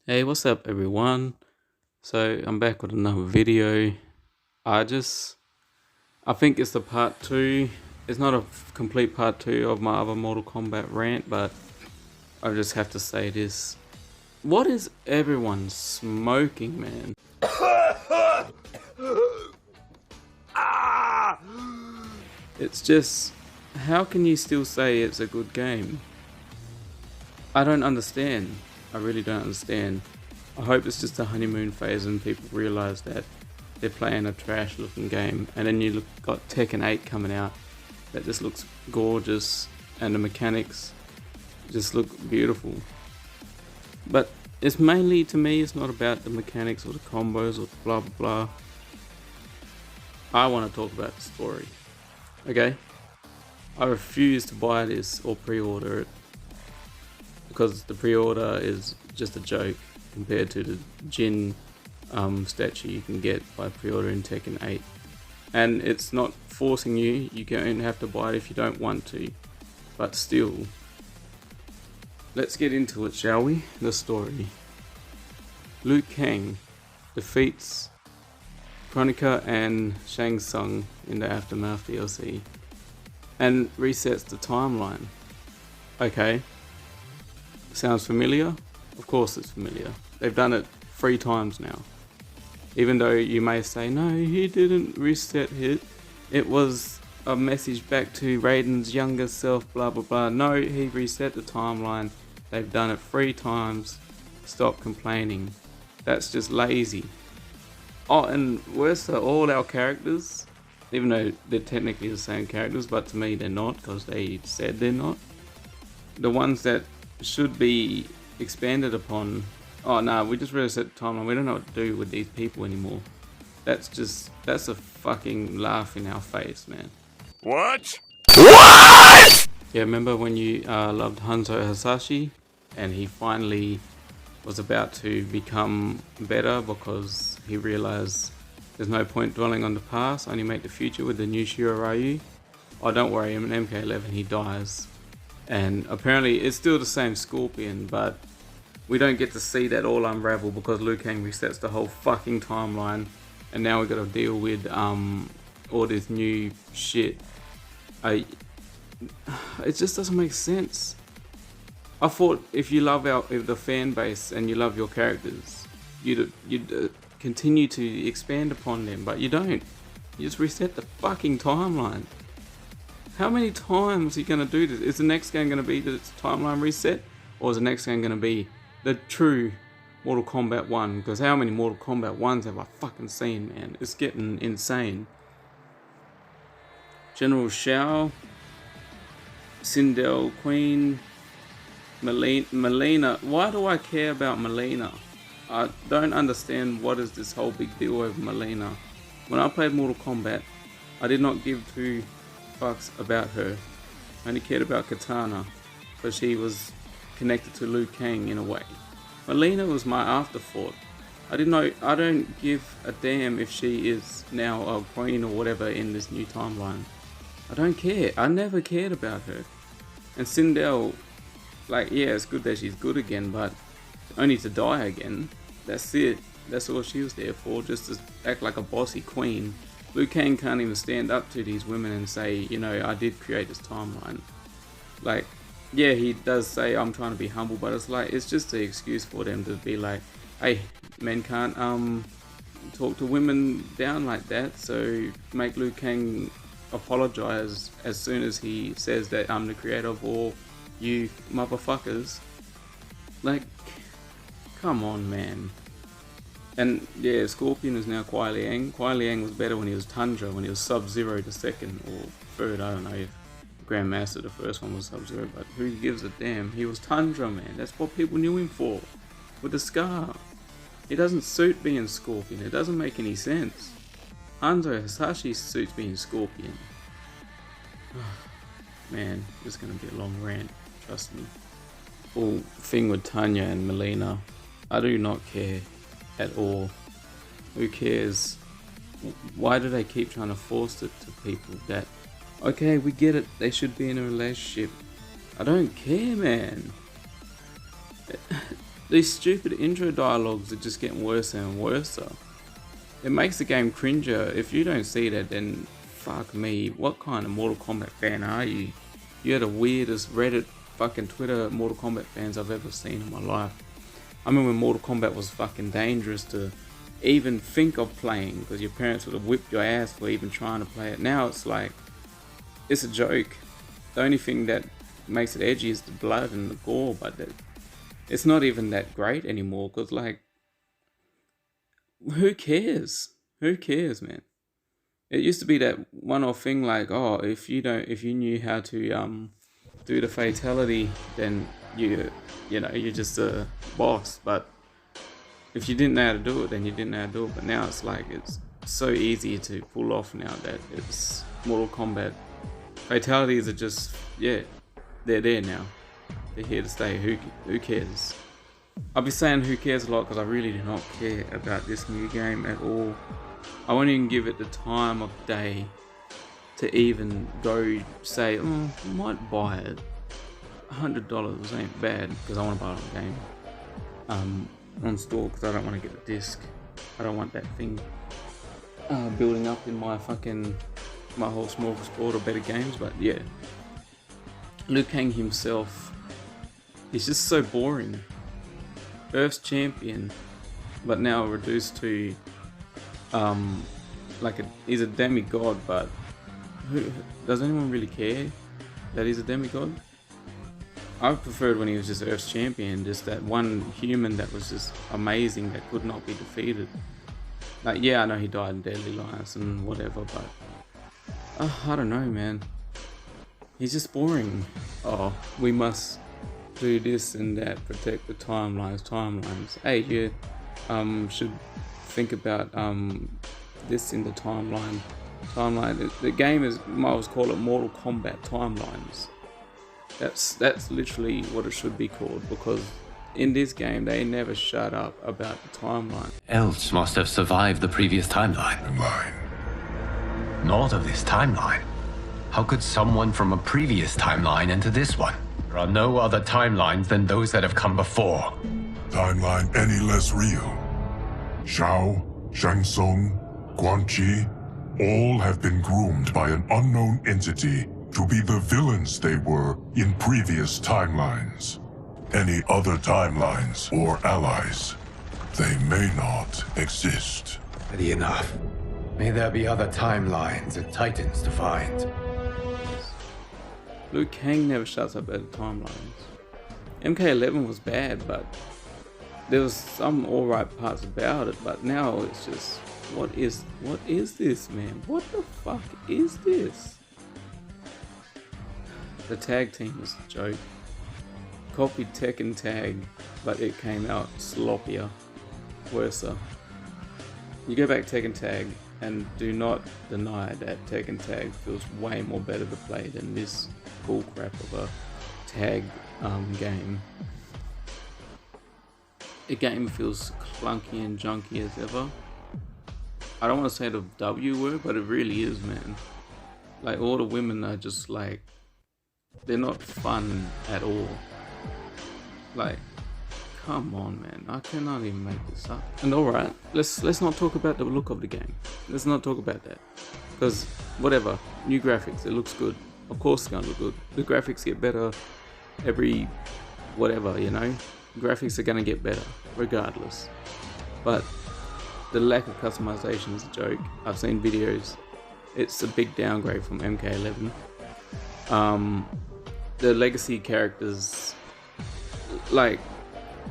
Hey, what's up everyone? So I'm back with another video. I just I think it's the part 2. It's not a complete part 2 of my other Mortal Kombat rant, but I just have to say this. What is everyone smoking, man? It's just, how can you still say it's a good game? I don't understand. I really don't understand. I hope it's just a honeymoon phase and people realize that they're playing a trash looking game, and then got Tekken 8 coming out that just looks gorgeous and the mechanics just look beautiful. But it's mainly, to me, it's not about the mechanics or the combos or the blah blah blah. I want to talk about the story. Okay? I refuse to buy this or pre-order it because the pre-order is just a joke compared to the Jin statue you can get by pre-ordering Tekken 8. And it's not forcing you, you don't have to buy it if you don't want to, but still. Let's get into it, shall we? The story. Liu Kang defeats Kronika and Shang Tsung in the Aftermath DLC and resets the timeline. Okay, sounds familiar? Of course it's familiar. They've done it 3 times now. Even though you may say, no, he didn't reset it. It was a message back to Raiden's younger self, blah blah blah. No, he reset the timeline. They've done it 3 times. Stop complaining. That's just lazy. Oh, and worse are all our characters, even though they're technically the same characters, but to me they're not, because they said they're not. The ones that should be expanded upon. Oh no, we just reset the timeline. We don't know what to do with these people anymore. That's a fucking laugh in our face, man. What? Yeah, remember when you loved Hanzo Hasashi and he finally was about to become better because he realized there's no point dwelling on the past, only make the future with the new Shiro Ryu. Oh, don't worry, in MK11 he dies. And apparently it's still the same Scorpion, but we don't get to see that all unravel because Liu Kang resets the whole fucking timeline, and now we got to deal with all this new shit. It just doesn't make sense. I thought if you love the fan base and you love your characters, you'd continue to expand upon them, but you don't. You just reset the fucking timeline. How many times are you gonna do this? Is the next game gonna be the timeline reset, or is the next game gonna be the true Mortal Kombat 1? Because how many Mortal Kombat 1s have I fucking seen, man? It's getting insane. General Shao, Sindel, Queen, Melina. Why do I care about Melina? I don't understand what is this whole big deal over Melina. When I played Mortal Kombat, I did not give 2 fucks about her. I only cared about Katana because she was connected to Liu Kang in a way. Melina was my afterthought. I don't give a damn if she is now a queen or whatever in this new timeline. I don't care. I never cared about her. And Sindel, like, yeah, it's good that she's good again, but only to die again. That's it. That's all she was there for, just to act like a bossy queen. Liu Kang can't even stand up to these women and say, you know, I did create this timeline. Like, yeah, he does say I'm trying to be humble, but it's like, it's just an excuse for them to be like, hey, men can't talk to women down like that, so make Liu Kang apologize as soon as he says that I'm the creator of all you motherfuckers. Like, come on, man. And yeah, Scorpion is now Kuai Liang. Kuai Liang was better when he was Tundra, when he was Sub-Zero the second, or third, I don't know if Grandmaster the first one was Sub-Zero, but who gives a damn? He was Tundra, man. That's what people knew him for. With the scar. It doesn't suit being Scorpion. It doesn't make any sense. Hanzo Hasashi suits being Scorpion. Man, this is gonna be a long rant. Trust me. Whole thing with Tanya and Melina, I do not care at all. Who cares? Why do they keep trying to force it to people that, okay, we get it, they should be in a relationship. I don't care, man. These stupid intro dialogues are just getting worse and worse. It makes the game cringer. If you don't see that, then fuck me. What kind of Mortal Kombat fan are you? You're the weirdest Reddit, fucking Twitter Mortal Kombat fans I've ever seen in my life. I remember when Mortal Kombat was fucking dangerous to even think of playing, because your parents would have whipped your ass for even trying to play it. Now it's like, it's a joke. The only thing that makes it edgy is the blood and the gore, but it's not even that great anymore, because like, who cares? Who cares, man? It used to be that one-off thing like, oh, if you knew how to do the fatality, then you're just a boss. But if you didn't know how to do it, then you didn't know how to do it. But now it's like, it's so easy to pull off now that it's Mortal Kombat. Fatalities are just, yeah, they're there now. They're here to stay. Who cares? I'll be saying who cares a lot because I really do not care about this new game at all. I won't even give it the time of day to even go say, oh, I might buy it. $100 ain't bad, because I want to buy it on game. On store, because I don't want to get a disc. I don't want that thing building up in my whole smorgasbord of better games. But yeah, Liu Kang himself is just so boring. Earth's champion, but now reduced to he's a demigod. But does anyone really care that he's a demigod? I preferred when he was just Earth's champion, just that one human that was just amazing, that could not be defeated. Like, yeah, I know he died in Deadly Alliance and whatever, but I don't know, man. He's just boring. Oh, we must do this and that, protect the timelines. Hey, you should think about this in the timeline. The game is, might as well call it Mortal Kombat Timelines. That's literally what it should be called, because in this game they never shut up about the timeline. Else must have survived the previous timeline. Not of this timeline. How could someone from a previous timeline enter this one? There are no other timelines than those that have come before. Timeline any less real? Shao, Shang Tsung, Quan Chi, all have been groomed by an unknown entity to be the villains they were in previous timelines. Any other timelines or allies, they may not exist. Ready enough. May there be other timelines and titans to find. Liu Kang never shuts up at the timelines. MK11 was bad, but there was some alright parts about it, but now it's just, what is this, man? What the fuck is this? The tag team is a joke. Copied Tekken Tag, but it came out sloppier, worser. You go back Tekken Tag and do not deny that Tekken Tag feels way more better to play than this bull crap of a tag game. The game feels clunky and junky as ever. I don't want to say the W word, but it really is, man. Like, all the women are just like, they're not fun at all. Like, come on, man. I cannot even make this up. And alright, let's not talk about the look of the game. Let's not talk about that. Because, whatever, new graphics, it looks good. Of course it's gonna look good. The graphics get better every whatever, you know? Graphics are gonna get better, regardless. But the lack of customization is a joke. I've seen videos. It's a big downgrade from MK11. The legacy characters, like,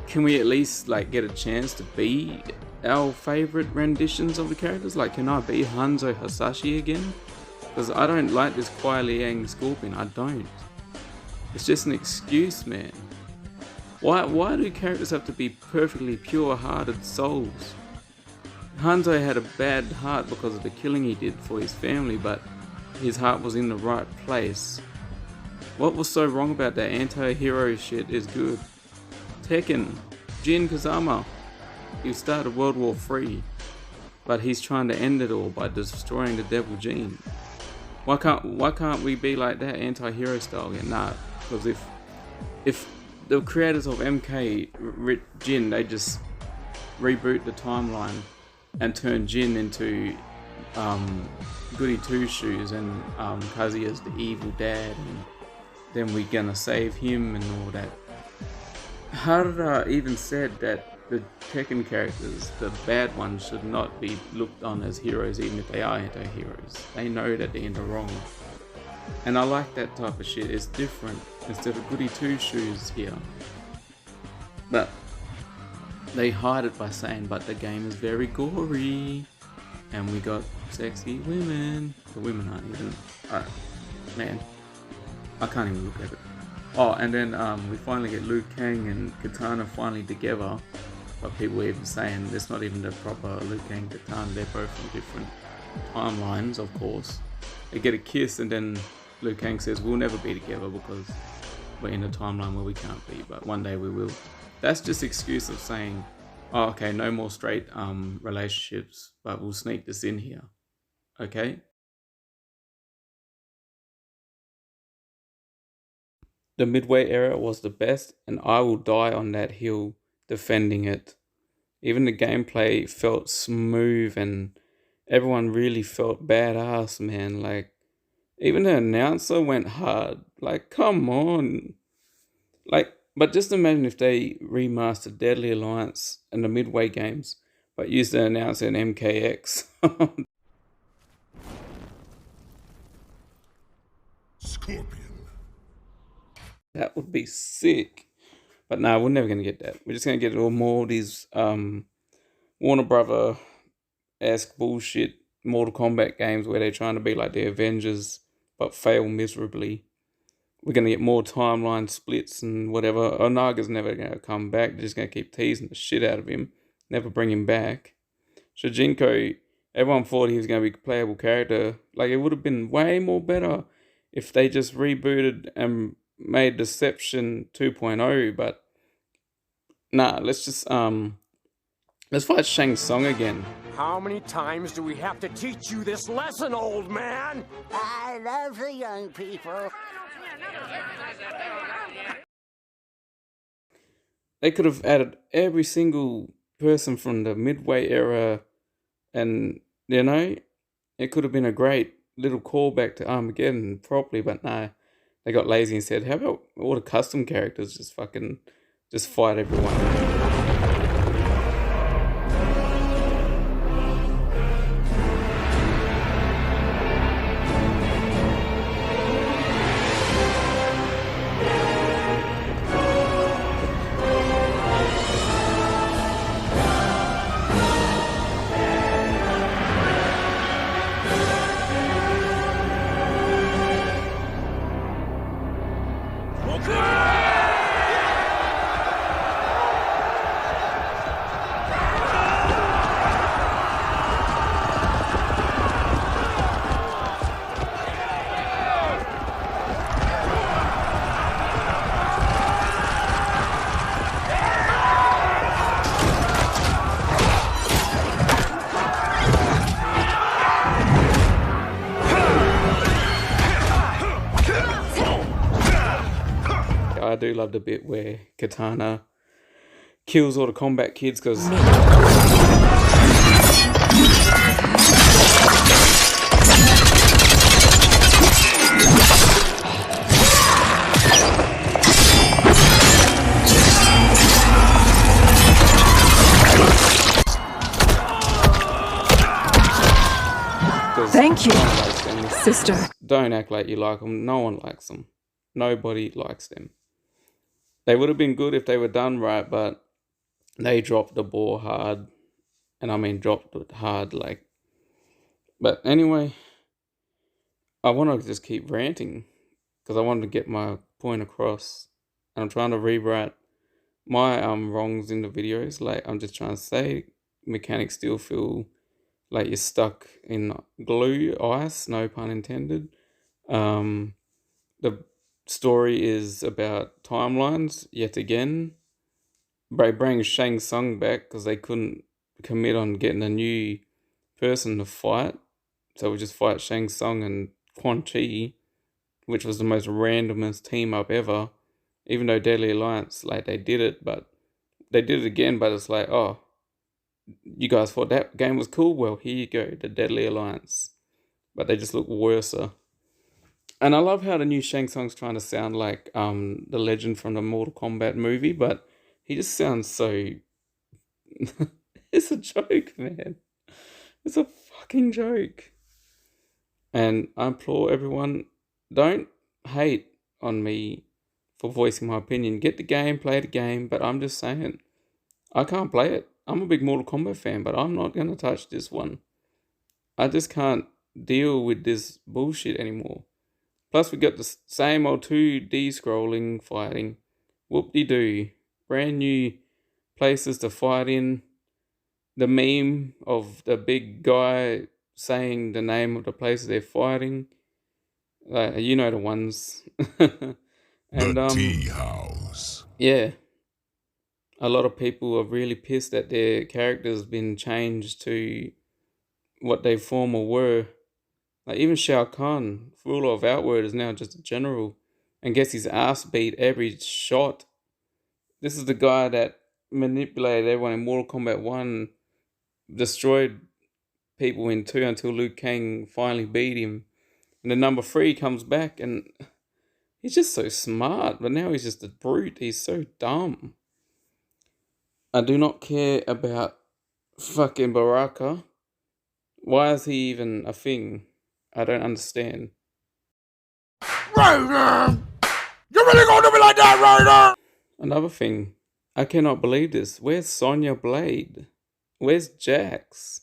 can we at least like get a chance to be our favorite renditions of the characters? Like, can I be Hanzo Hasashi again? Because I don't like this Kuai Liang Scorpion. I don't. It's just an excuse, man. Why do characters have to be perfectly pure-hearted souls? Hanzo had a bad heart because of the killing he did for his family, but his heart was in the right place. What was so wrong about that? Anti-hero shit is good. Tekken, Jin Kazama, he started World War III, but he's trying to end it all by destroying the devil gene. Why can't we be like that, anti-hero style? Yeah, nah, because if the creators of MK Jin, they just reboot the timeline and turn Jin into Goody Two Shoes, and Kazuya's the evil dad, and then we're gonna save him and all that. Harada even said that the Tekken characters, the bad ones, should not be looked on as heroes even if they are anti-heroes. They know that they're in the wrong. And I like that type of shit. It's different instead of Goody Two Shoes here. But they hide it by saying, but the game is very gory and we got sexy women. The women aren't even, man, I can't even look at it. Oh, and then we finally get Liu Kang and Katana finally together, but people were even saying it's not even the proper Liu Kang Katana. They're both from different timelines, of course. They get a kiss and then Liu Kang says we'll never be together because we're in a timeline where we can't be, but one day we will. That's just excuse of saying, oh, okay, no more straight relationships, but we'll sneak this in here. Okay? The Midway era was the best, and I will die on that hill defending it. Even the gameplay felt smooth and everyone really felt badass, man. Like, even the announcer went hard. Like, come on. Like, but just imagine if they remastered Deadly Alliance and the Midway games, but used the announcer in MKX. Scorpion. That would be sick. But no, we're never going to get that. We're just going to get all more of these Warner Brother-esque bullshit Mortal Kombat games where they're trying to be like the Avengers but fail miserably. We're going to get more timeline splits and whatever. Onaga's never going to come back. They're just going to keep teasing the shit out of him. Never bring him back. Shujinko, everyone thought he was going to be a playable character. Like, it would have been way more better if they just rebooted and made Deception 2.0, but nah, let's just let's fight Shang Tsung again. How many times do we have to teach you this lesson, old man? I love the young people. They could have added every single person from the Midway era, and you know, it could have been a great little callback to Armageddon properly, but no, they got lazy and said, how about all the custom characters just fight everyone? I do love the bit where Katana kills all the combat kids because Thank you, sister. Don't act like you like them. No one likes them. Nobody likes them. They would have been good if they were done right, but they dropped the ball hard. And I mean dropped it hard, like. But anyway, I want to just keep ranting because I wanted to get my point across. And I'm trying to rewrite my wrongs in the videos. Like, I'm just trying to say mechanics still feel like you're stuck in glue, ice, no pun intended. The story is about timelines yet again. They bring Shang Tsung back because they couldn't commit on getting a new person to fight, so we just fight Shang Tsung and Quan Chi, which was the most randomest team up ever. Even though Deadly Alliance, like, they did it again, but it's like, oh, you guys thought that game was cool? Well, here you go, the Deadly Alliance. But they just look worser. And I love how the new Shang Tsung's trying to sound like the legend from the Mortal Kombat movie, but he just sounds so... It's a joke, man. It's a fucking joke. And I implore everyone, don't hate on me for voicing my opinion. Get the game, play the game, but I'm just saying, I can't play it. I'm a big Mortal Kombat fan, but I'm not going to touch this one. I just can't deal with this bullshit anymore. Plus, we got the same old 2D scrolling fighting. Whoop-de-doo. Brand new places to fight in. The meme of the big guy saying the name of the places they're fighting. You know the ones. And The tea house. yeah. A lot of people are really pissed that their characters been changed to what they former were. Like even Shao Kahn, ruler of Outworld, is now just a general and gets his ass beat every shot. This is the guy that manipulated everyone in Mortal Kombat 1, destroyed people in 2 until Liu Kang finally beat him. And then number 3 comes back and he's just so smart, but now he's just a brute. He's so dumb. I do not care about fucking Baraka. Why is he even a thing? I don't understand. Raiden! You really gonna do me like that, Raiden? Another thing, I cannot believe this. Where's Sonya Blade? Where's Jax?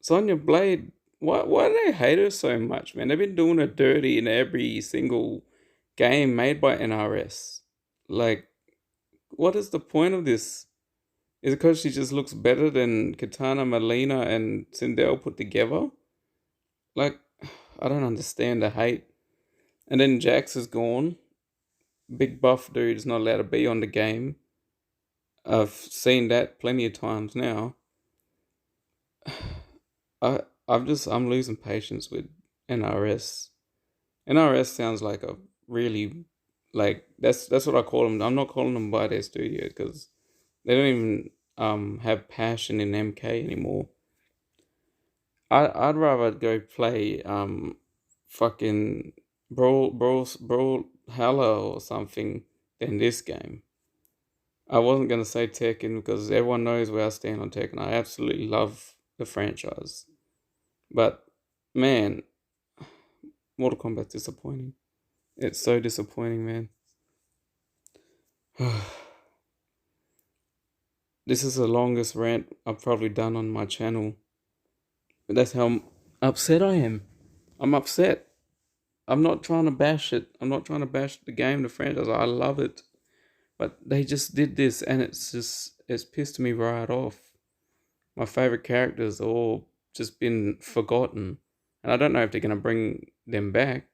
Sonya Blade, why do they hate her so much, man? They've been doing her dirty in every single game made by NRS. Like, what is the point of this? Is it because she just looks better than Katana, Melina, and Sindel put together? Like, I don't understand the hate. And then Jax is gone. Big buff dude is not allowed to be on the game. I've seen that plenty of times now. I'm losing patience with NRS. NRS sounds like a really, like, that's what I call them. I'm not calling them by their studio because they don't even have passion in MK anymore. I'd rather go play fucking Brawl Hella or something than this game. I wasn't gonna say Tekken because everyone knows where I stand on Tekken. I absolutely love the franchise, but man, Mortal Kombat's disappointing. It's so disappointing, man. This is the longest rant I've probably done on my channel. But that's how upset I am. I'm upset. I'm not trying to bash it. I'm not trying to bash the game, the franchise. I love it. But they just did this and it's pissed me right off. My favorite characters all just been forgotten. And I don't know if they're going to bring them back.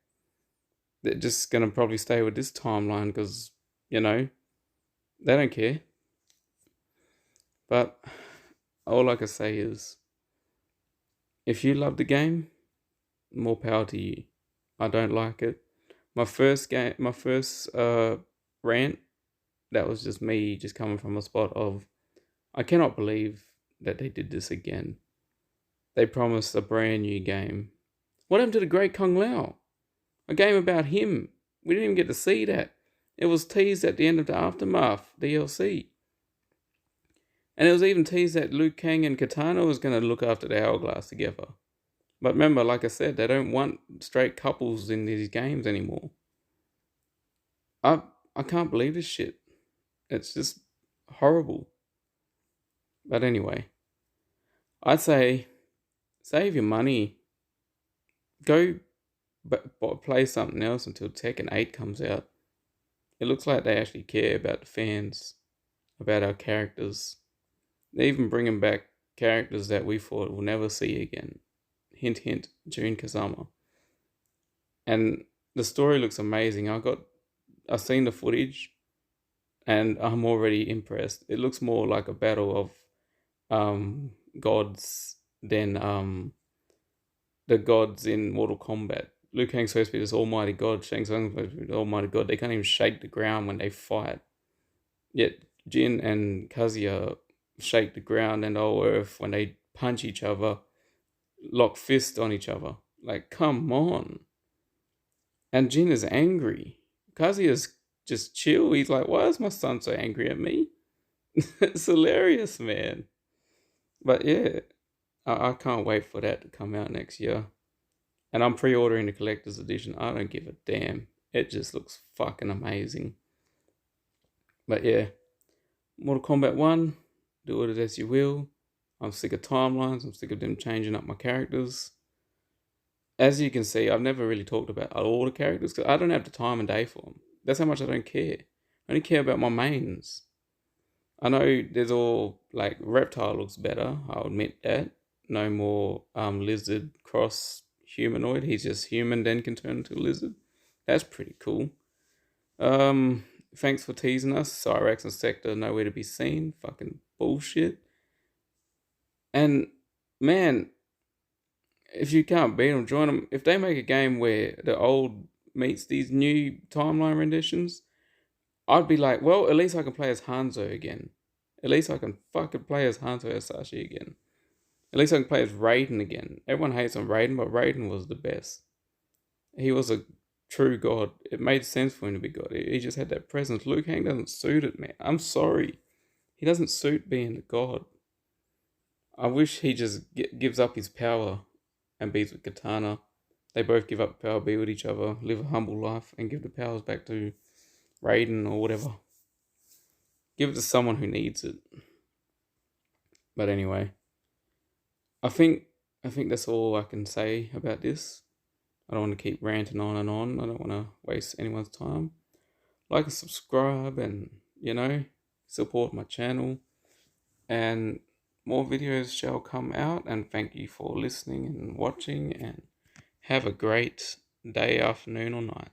They're just going to probably stay with this timeline because, they don't care. But all I can say is, if you love the game, more power to you. I don't like it. My first rant, that was just me just coming from a spot of, I cannot believe that they did this again. They promised a brand new game. What happened to the Great Kung Lao? A game about him. We didn't even get to see that. It was teased at the end of the Aftermath DLC. And it was even teased that Liu Kang and Katana was going to look after the Hourglass together. But remember, like I said, they don't want straight couples in these games anymore. I can't believe this shit. It's just horrible. But anyway, I'd say save your money. Go play something else until Tekken 8 comes out. It looks like they actually care about the fans, about our characters. They even bringing back characters that we thought we'll never see again. Hint, hint, Jun Kazama. And the story looks amazing. I've seen the footage and I'm already impressed. It looks more like a battle of gods than the gods in Mortal Kombat. Liu Kang's supposed to be this almighty god, Shang Tsung's supposed to be the almighty god. They can't even shake the ground when they fight. Yet Jin and Kazuya shake the ground and the whole earth when they punch each other, lock fists on each other. Like, come on. And Jin is angry. Kazuya's just chill. He's like, why is my son so angry at me? It's hilarious, man. But yeah, I can't wait for that to come out next year. And I'm pre-ordering the collector's edition. I don't give a damn. It just looks fucking amazing. But yeah, Mortal Kombat 1, do it as you will. I'm sick of timelines. I'm sick of them changing up my characters. As you can see, I've never really talked about all the characters because I don't have the time and day for them. That's how much I don't care. I only care about my mains. I know there's all, like, Reptile looks better. I'll admit that. No more lizard cross humanoid. He's just human, then can turn into a lizard. That's pretty cool. Thanks for teasing us. Cyrax and Sector nowhere to be seen. Fucking bullshit. And man, if you can't beat them, join them. If they make a game where the old meets these new timeline renditions, I'd be like, well, at least I can play as Hanzo again. At least I can fucking play as Hanzo Hasashi again. At least I can play as Raiden again. Everyone hates on Raiden, but Raiden was the best. He was a true god. It made sense for him to be god. He just had that presence. Liu Kang doesn't suit it, man. I'm sorry. He doesn't suit being a god. I wish he just gives up his power and beats with Katana. They both give up power, be with each other, live a humble life, and give the powers back to Raiden or whatever. Give it to someone who needs it. But anyway, I think that's all I can say about this. I don't want to keep ranting on and on. I don't want to waste anyone's time. Like and subscribe and, support my channel. And more videos shall come out. And thank you for listening and watching. And have a great day, afternoon, or night.